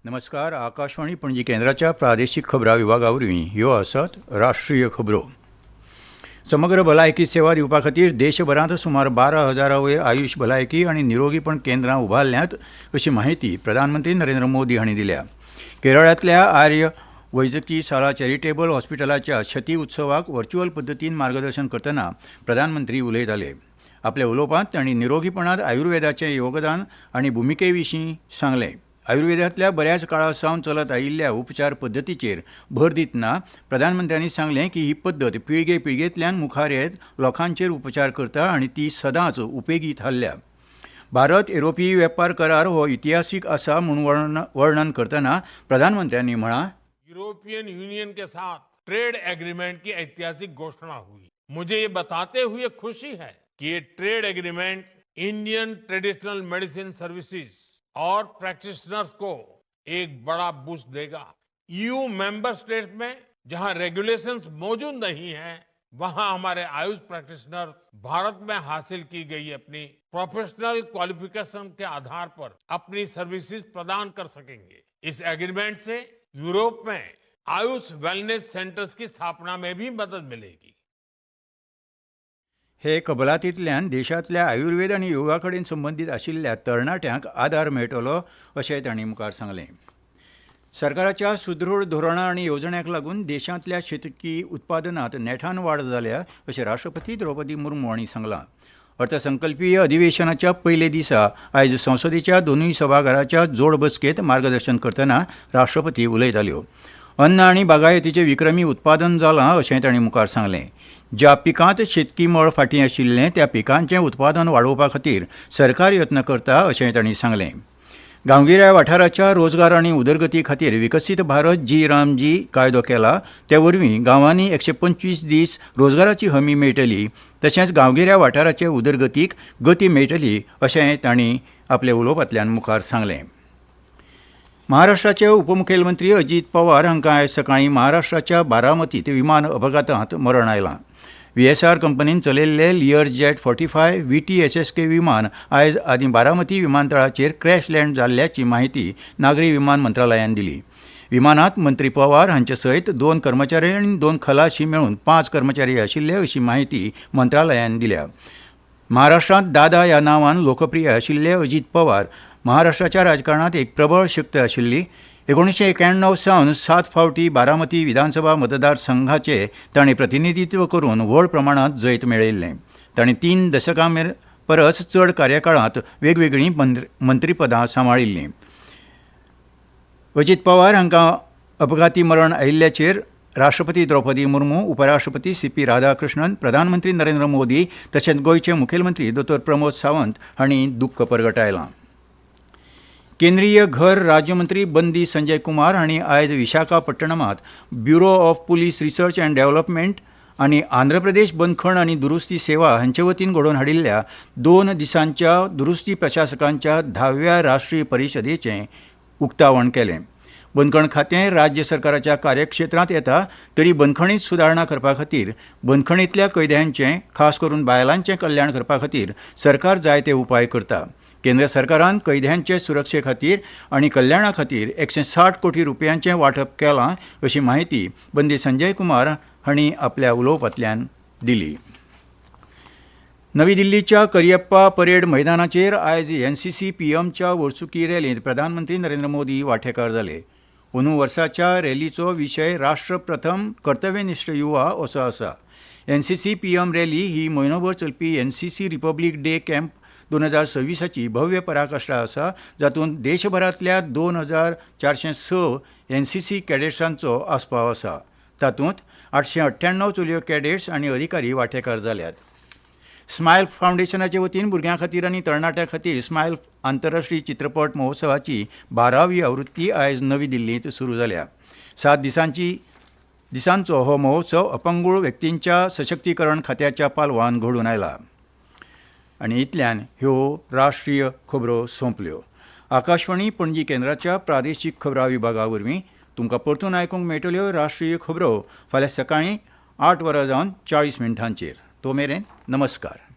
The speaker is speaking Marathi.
नमस्कार. आकाशवाणी पणजी केंद्राच्या प्रादेशीक खबरां विभागावरवीं ह्यो आसात राष्ट्रीय खबरो. समग्र भलायकी सेवा दिवपा खातीर देशभरांत सुमार 12,000 वयर आयुष भलायकी आनी निरोगीपण केंद्रां उबारल्यांत अशी माहिती प्रधानमंत्री नरेंद्र मोदी हांणी दिल्या. केरळांतल्या आर्य वैजकी शाला चॅरिटेबल हॉस्पिटलाच्या शती उत्सवाक व्हर्च्युअल पद्दतीन मार्गदर्शन करतना प्रधानमंत्री उलयताले. आपल्या उलोवपांत तांणी निरोगीपणांत आयुर्वेदाचें योगदान आनी भुमिके विशीं सांगलें. आयुर्वेदांतल्या बऱ्याच काळा सावन चलत आयिल्ल्या उपचार पद्दतीचेर भर दितना प्रधानमंत्र्यांनी सांगलें की ही पद्दत पिळगे पिळगेंतल्यान मुखार येत लोकांचेर उपचार करता आनी ती सदांच उपेगी थारल्या. भारत युरोपीय वेपार करार हो इतिहासीक आसा म्हूण वर्णन करतना प्रधानमंत्र्यांनी म्हळां, यूरोपियन यूनियन के साथ ट्रेड एग्रीमेंट की ऐतिहासिक घोषणा हुई. मुझे ये बताते हुए खुशी है कि ये trade agreement Indian traditional medicine services और प्रैक्टिशनर्स को एक बड़ा बूस्ट देगा. ईयू मेंबर स्टेट्स में जहां रेगुलेशंस मौजूद नहीं हैं, वहां हमारे आयुष प्रैक्टिशनर्स भारत में हासिल की गई अपनी प्रोफेशनल क्वालिफिकेशन के आधार पर अपनी सर्विसेज प्रदान कर सकेंगे. इस एग्रीमेंट से यूरोप में आयुष वेलनेस सेंटर्स की स्थापना में भी मदद मिलेगी. हे कबलातींतल्यान देशांतल्या आयुर्वेद आनी योगा कडेन संबंदीत आशिल्ल्या तरणाट्यांक आदार मेळटलो अशेंय तांणी मुखार सांगलें. सरकाराच्या सुदृढ धोरणां आनी येवजण्यांक लागून देशांतल्या शेतकी उत्पादनांत नेटान वाड जाल्या अशें राष्ट्रपती द्रौपदी मुर्मू हांणी सांगलां. अर्थसंकल्पीय अधिवेशनाच्या पयले दिसा आयज संसदेच्या दोनूय सभाघराच्या जोड बसकेंत मार्गदर्शन करतना राष्ट्रपती उलयताल्यो. अन्न आनी बागायतीचें विक्रमी उत्पादन जालां अशेंय तांणी मुखार सांगलें. ज्या पिकांत शेतकी मळ फाटीं आशिल्लें त्या पिकांचें उत्पादन वाडोवपा खातीर सरकार यत्न करता अशेंय तांणी सांगलें. गांवगिऱ्या वाठाराच्या रोजगार आनी उदरगती खातीर विकसीत भारत जी रामजी कायदो केला. ते वरवीं गांवांनी 125 दीस रोजगाराची हमी मेळटली. तशेंच गांवगिऱ्या वाठाराचे उदरगतीक गती मेळटली अशेंय तांणी आपल्या उलोवपांतल्यान मुखार सांगलें. महाराष्ट्राचे उपमुखेलमंत्री अजित पवार हांकां आयज सकाळीं महाराष्ट्राच्या बारामतींत विमान अपघातांत मरण आयलां. VSR कंपनीन चलयल्लें लियर जेट 45 VTSSK विमान आयज आदीं बारामती विमानतळाचेर क्रॅश लँड जाल्ल्याची माहिती नागरी विमान मंत्रालयान दिली. विमानांत मंत्री पवार हांचे सयत 2 कर्मचारी आनी 2 खलाशी मेळून 5 कर्मचारी आशिल्ले अशी माहिती मंत्रालयान दिल्या. महाराष्ट्रांत दादा ह्या नांवान लोकप्रिय आशिल्ले अजित पवार महाराष्ट्राच्या राजकारणांत एक प्रबळ शक्त आशिल्ली. 1991 सावन 7 फावटी बारामती विधानसभा मतदारसंघाचे तांणी प्रतिनिधित्व करून व्हड प्रमाणांत जैत मेळयिल्लें. तांणी 3 दशकां परस चड कार्यकाळांत वेगवेगळीं मंत्रीपदां सांबाळिल्लीं. अजित पवार हांकां अपघाती मरण आयिल्ल्याचेर राष्ट्रपती द्रौपदी मुर्मू, उपराष्ट्रपती CP राधाकृष्णन, प्रधानमंत्री नरेंद्र मोदी तशेंच गोंयचे मुखेलमंत्री डॉ. प्रमोद सावंत हांणी दुख्ख परगटायलां. केंद्रीय घर राज्यमंत्री बंदी संजय कुमार हांणी आयज विशाखापट्टणमांत bureau of police research and development आनी आंध्र प्रदेश बंदखण आनी दुरुस्ती सेवा हांचे वतीन घडोवन हाडिल्ल्या 2 दिसांच्या दुरुस्ती प्रशासकांच्या 10व्या राष्ट्रीय परिशदेचें उक्तावण केलें. बंदखण खातें राज्य सरकाराच्या कार्यक्षेत्रांत येता, तरी बंदखणींत सुदारणा करपा खातीर बंदखणींतल्या कैद्यांचें, खास करून बायलांचें कल्याण करपा खातीर सरकार जायते उपाय करता. केंद्र सरकारान कैद्यांचे सुरक्षे खातीर आनी कल्याणा खातीर 160 कोटी रुपयांचें वांटप केलां अशी माहिती बंदी संजय कुमार हांणी आपल्या उलोवपांतल्यान दिली. नवी दिल्लीच्या करियप्पा परेड मैदानाचेर आयज NCC PMच्या वर्सुकी रॅलींत प्रधानमंत्री नरेंद्र मोदी वांटेकार जाले. अंदू वर्साच्या रॅलीचो विशय राष्ट्र प्रथम कर्तव्यनिश्ठ युवा असो आसा. NCC PM रॅली ही म्हयनोभर चलपी NCC रिपब्लीक डे कॅम्प 2026ची भव्य पराकाष्ठा आसा, जातूंत देशभरांतल्या 2406 NCC कॅडेट्सांचो आस्पाव आसा. तातूंत 898 चलयो कॅडेट्स आनी अधिकारी वांटेकार जाल्यात. स्मायल फावंडेशनाचे वतीन भुरग्यां खातीर आनी तरणाट्यां खातीर स्मायल आंतरराष्ट्रीय चित्रपट महोत्सवाची 12वी आवृत्ती आयज नवी दिल्लींत सुरू जाल्या. 7 दिसांचो हो महोत्सव अपंगूळ व्यक्तींच्या सशक्तीकरण खात्याच्या पालवान घडून आयला. आनी इतल्यान ह्यो राष्ट्रीय खबरो सोंपल्यो. आकाशवाणी पणजी केंद्राच्या प्रादेशीक खबरां विभागा वरवीं तुमकां परतून आयकूंक मेळटल्यो राष्ट्रीय खबरो फाल्यां सकाळीं 8 वरां जावन 40 मिनटांचेर. तो मेरेन नमस्कार.